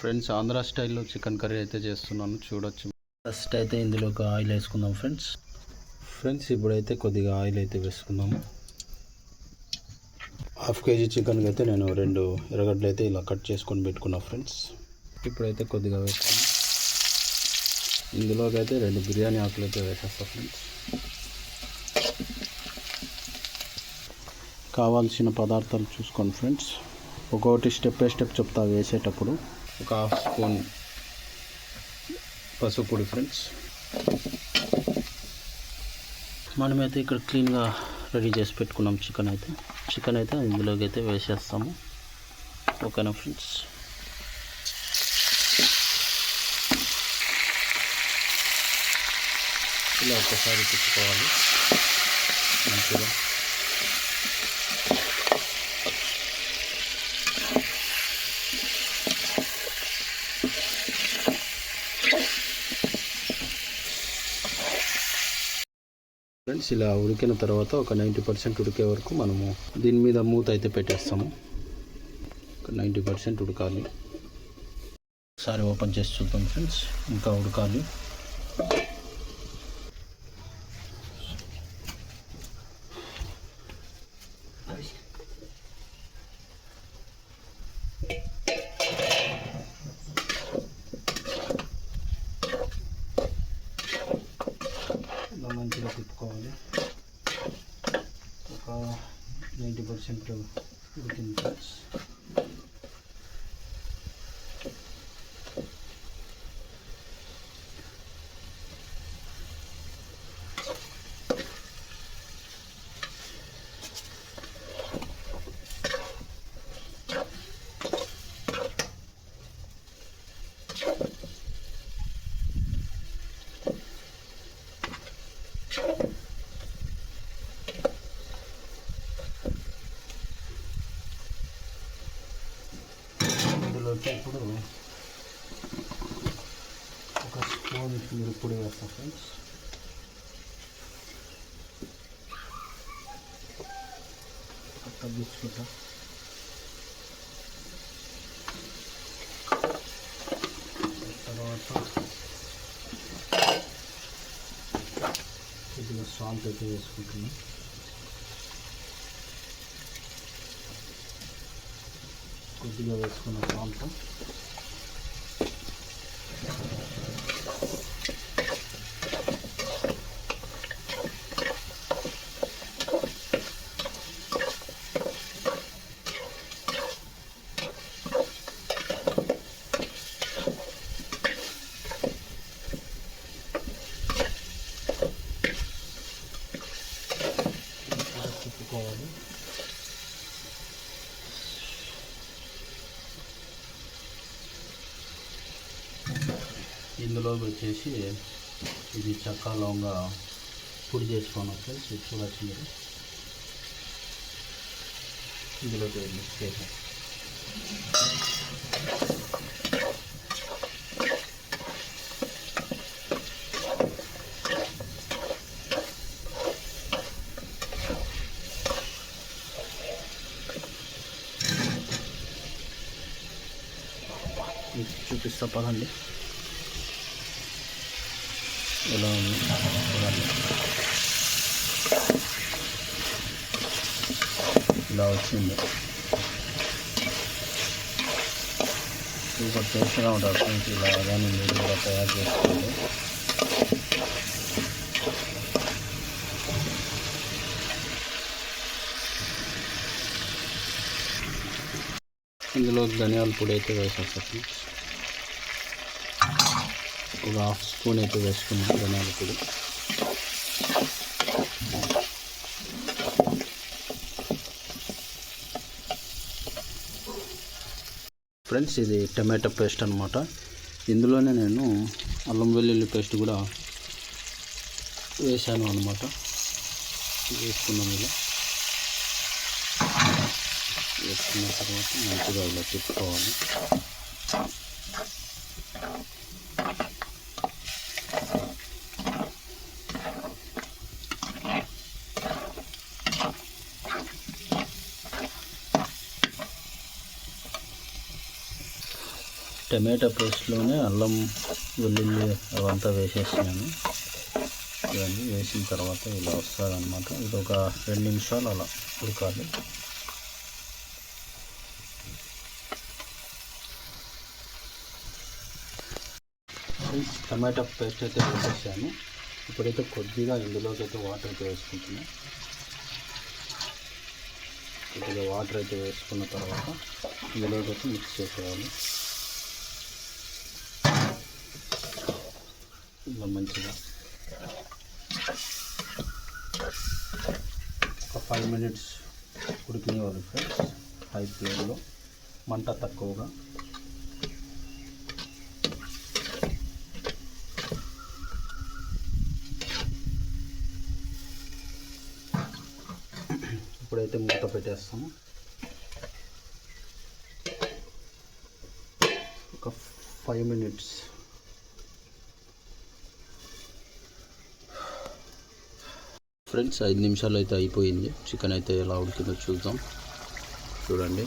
Friends, Andhra స్టైల్లో chicken curry అయితే చేస్తున్నాను, చూడొచ్చు. ఫస్ట్ అయితే ఇందులో ఒక ఆయిల్ వేసుకుందాం ఫ్రెండ్స్ ఇప్పుడైతే కొద్దిగా ఆయిల్ అయితే వేసుకుందాము. హాఫ్ కేజీ చికెన్కి అయితే నేను 2 ఎర్రగడ్డలు అయితే ఇలా కట్ చేసుకొని పెట్టుకున్నా ఫ్రెండ్స్. ఇప్పుడైతే కొద్దిగా వేసుకున్నాం. ఇందులోకి అయితే 2 బిర్యానీ ఆకులు అయితే వేసేస్తాం ఫ్రెండ్స్. కావాల్సిన పదార్థాలు చూసుకోండి ఫ్రెండ్స్. ఒక్కొక్కటి స్టెప్ బై స్టెప్ చెప్తా వేసేటప్పుడు. ఒక హాఫ్ స్పూన్ పసుపు పొడి ఫ్రెండ్స్. మనమైతే ఇక్కడ క్లీన్గా రెడీ చేసి పెట్టుకున్నాం చికెన్ అయితే ఇందులోకి అయితే వేసేస్తాము. ఓకేనా ఫ్రెండ్స్. ఇలా ఒకసారి తిప్పుకోవాలి మంచిగా. ఫ్రెండ్స్ ఇలా ఉడికిన తర్వాత ఒక 90% ఉడికే వరకు మనము దీని మీద మూత అయితే పెట్టేస్తాము. ఒక 90% ఉడకాలి. ఒకసారి ఓపెన్ చేసి చూద్దాం ఫ్రెండ్స్. ఇంకా ఉడకాలి. మంచిగా తిప్పుకోవాలి. ఒక 90% ఉడికింది ఫ్రెండ్స్. ఇప్పుడు ఒక స్పూన్ మిరప్పొడి వేస్తాం ఫ్రెండ్స్. తగ్గించుకుంటా. తర్వాత కొద్దిగా సాల్ట్ అయితే వేసుకుంటున్నాం. కొద్దిగా వేసుకున్న సాల్ట్. తిప్పుకోవాలి. ఇందులో వచ్చేసి ఇది చెక్క లవంగా పొడి చేసుకున్నాం ఫ్రెండ్స్. చూడవచ్చు మీరు. ఇందులో మిక్స్ చేసాం. చూపిస్తా పదండి ఎలా ఉంది. ఇలా వచ్చింది. సూపర్ టేస్ట్గా ఉంటుంది ఫ్రెండ్స్. ఇలా కానీ మీరు కూడా తయారు చేసుకోండి. ఇందులో ధనియాల పొడి అయితే వేసేస్తాం ఫ్రెండ్స్. ఒక హాఫ్ స్పూన్ అయితే వేసుకున్నాం ధనియాల పొడి. ఫ్రెండ్స్ ఇది టమాటో పేస్ట్ అన్నమాట. ఇందులోనే నేను అల్లం వెల్లుల్లి పేస్ట్ కూడా వేసాను అన్నమాట. వేసుకున్నాం. ఇలా వేసుకున్న తర్వాత మంచిగా ఇలా తిప్పుకోవాలి. టమాటా పేస్ట్లోనే అల్లం వెల్లుల్లి అవంతా వేసేసినాను. ఇవన్నీ వేసిన తర్వాత ఇలా వస్తుంది అనమాట. ఇది ఒక 2 నిమిషాలు అలా ఉడకాలి. టమాటా పేస్ట్ అయితే వేసేసాను. ఇప్పుడైతే కొద్దిగా ఇందులోకి అయితే వాటర్ అయితే వేసుకుంటున్నాను. కొద్దిగా వాటర్ అయితే వేసుకున్న తర్వాత ఇందులోకి అయితే మిక్స్ చేసేయాలి. ఇలా మంచిగా ఒక 5 మినిట్స్ ఉడికినవ్వాలి ఫ్రెండ్స్. హై ఫ్లేమ్లో, మంట తక్కువగా. ఇప్పుడైతే మూత పెట్టేస్తాము. ఒక 5 మినిట్స్. ఫ్రెండ్స్ 5 నిమిషాలు అయితే అయిపోయింది. చికెన్ అయితే ఎలా ఉడికిందో చూద్దాం. చూడండి,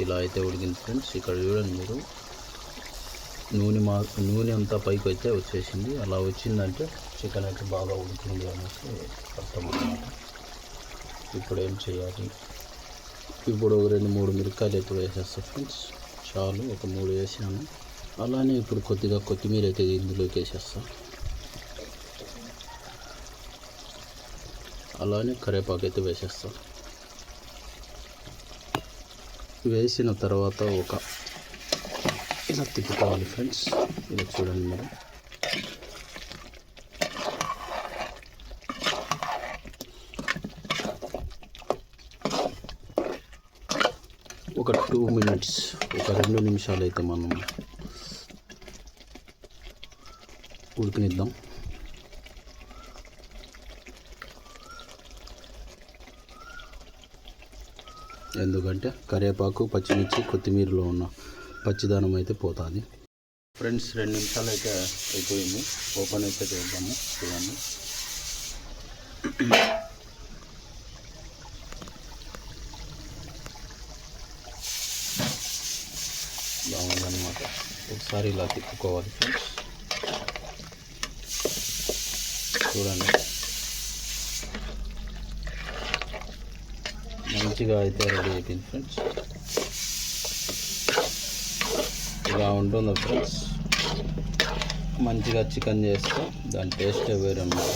ఇలా అయితే ఉడికింది ఫ్రెండ్స్. ఇక్కడ చూడండి మీరు, నూనె అంతా పైకి అయితే వచ్చేసింది. అలా వచ్చిందంటే చికెన్ అయితే బాగా ఉడికింది అనేసి అర్థం అన్నమాట. ఇప్పుడు ఏం చేయాలి? ఇప్పుడు 2-3 మిరపకాయలు అయితే వేసేస్తాను ఫ్రెండ్స్. చాలు, ఒక 3 వేసాను. అలానే ఇప్పుడు కొద్దిగా కొత్తిమీర అయితే ఇందులోకి వేసేస్తాను. అలానే కరివేపాకు అయితే వేసేస్తాను. వేసిన తర్వాత ఇలా తిప్పుకోవాలి ఫ్రెండ్స్. ఇలా చూడండి మీరు. ఒక 2 మినిట్స్, ఒక 2 నిమిషాలు అయితే మనం ఉడికినిద్దాం. ఎందుకంటే కరివేపాకు, పచ్చిమిర్చి, కొత్తిమీరలో ఉన్న పచ్చిదనం అయితే పోతుంది. ఫ్రెండ్స్ 2 నిమిషాలు అయితే అయిపోయింది. ఓపెన్ అయితే చేద్దాము. చూడండి, బాగుందన్నమాట. ఒకసారి ఇలా తిప్పుకోవాలి ఫ్రెండ్స్. చూడండి, మంచిగా అయితే రెడీ అయిపోయింది ఫ్రెండ్స్. ఇలా ఉంటుంది ఫ్రెండ్స్. మంచిగా చికెన్ చేస్తే దాని టేస్టే వేరే అన్నమాట.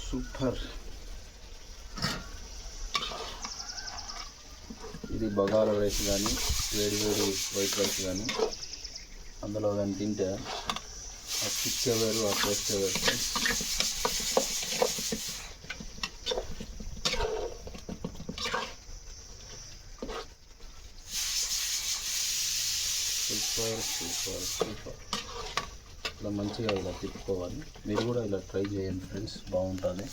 సూపర్. ఇది బగారా రైస్ కానీ, వేడి వైట్ రైస్ కానీ, అందులో కానీ తింటే ఆ పిచ్చే వేరు, ఆ టేస్ట్ వేరు. Super super super. ఇలా మంచిగా ఇలా తిప్పుకోవాలి. మీరు కూడా ఇలా ట్రై చేయండి ఫ్రెండ్స్, బాగుంటుంది.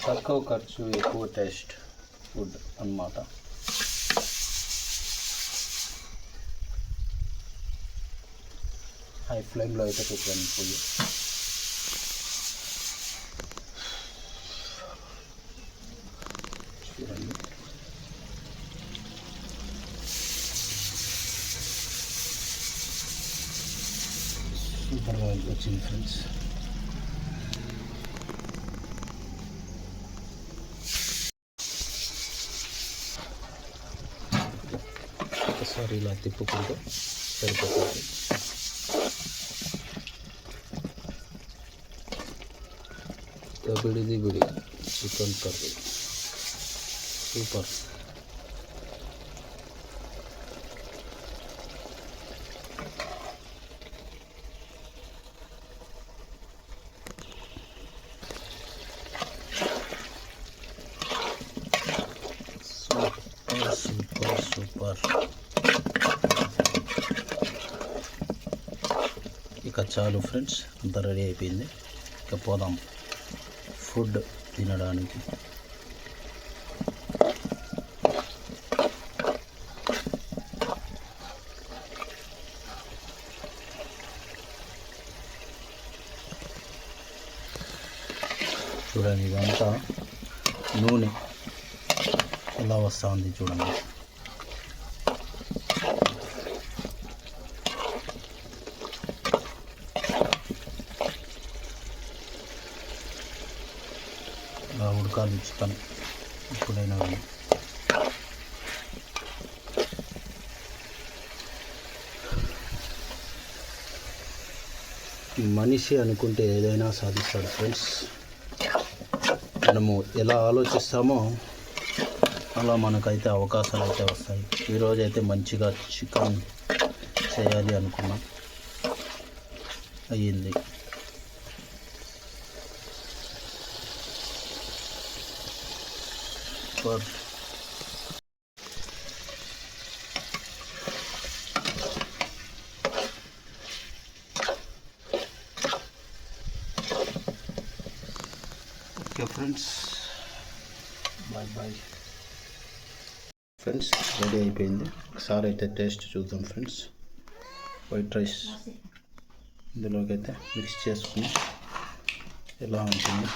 తక్కువ ఖర్చు, ఎక్కువ టేస్ట్ ఫుడ్ అన్నమాట. హై ఫ్లేమ్లో అయితే పెట్టాను ఫుల్. చూడండి, సూపర్గా వచ్చింది ఫ్రెండ్స్. ఒకసారి ఇలా తిప్పుకుంటే సరిపోతుంది. బిడి chicken curry super. Super super. ఇక చాలు ఫ్రెండ్స్, అంతా రెడీ అయిపోయింది. ఇక పోదాం ఫుడ్ తినడానికి. చూడండి, ఇదంతా నూనె ఎలా వస్తూ ఉంది చూడండి. ఇలా ఉడకాలి చికెన్ ఎప్పుడైనా కానీ. మనిషి అనుకుంటే ఏదైనా సాధిస్తాడు ఫ్రెండ్స్. మనము ఎలా ఆలోచిస్తామో అలా మనకైతే అవకాశాలు అయితే వస్తాయి. ఈరోజు అయితే మంచిగా చికెన్ చేయాలి అనుకున్నాం, అయ్యింది. Okay friends, bye bye. Friends, ready అయిపోయింది. ఒకసారి అయితే టేస్ట్ చూద్దాం ఫ్రెండ్స్. వైట్ రైస్ ఇందులోకి అయితే మిక్స్ చేసుకుని ఎలా ఉంటుంది.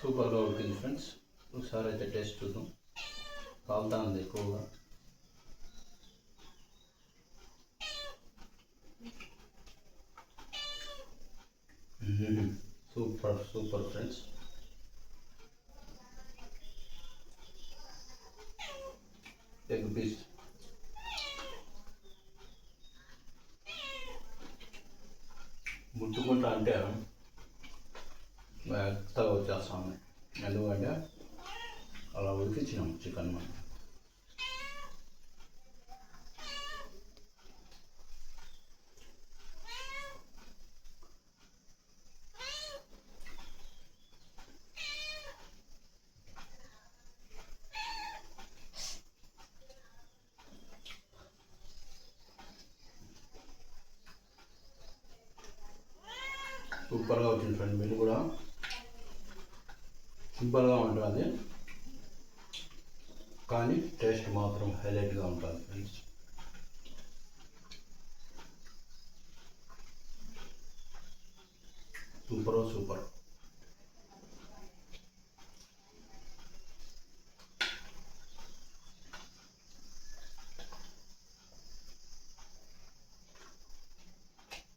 సూపర్గా ఉడికింది ఫ్రెండ్స్. ఒకసారి అయితే టేస్ట్ చూద్దాం. కాలుతా ఉంది ఎక్కువగా. Super super friends. Egg piece ముట్టుకుంటా అంటే మెత్తగా వచ్చేస్తాము. ఎందుకంటే అలా ఉడికించినాం చికెన్ మనం. సూపర్గా వచ్చింది ఫ్రెండ్. మీరు కూడా సింపుల్గా ఉంటుంది కానీ టేస్ట్ మాత్రం హైలైట్గా ఉంటుంది friends. Super super.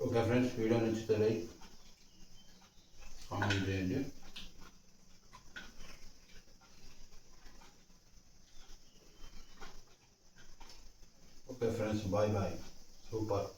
Okay friends, video నచ్చితే లైక్ కామెంట్ చేయండి. Okay friends, bye bye. Super.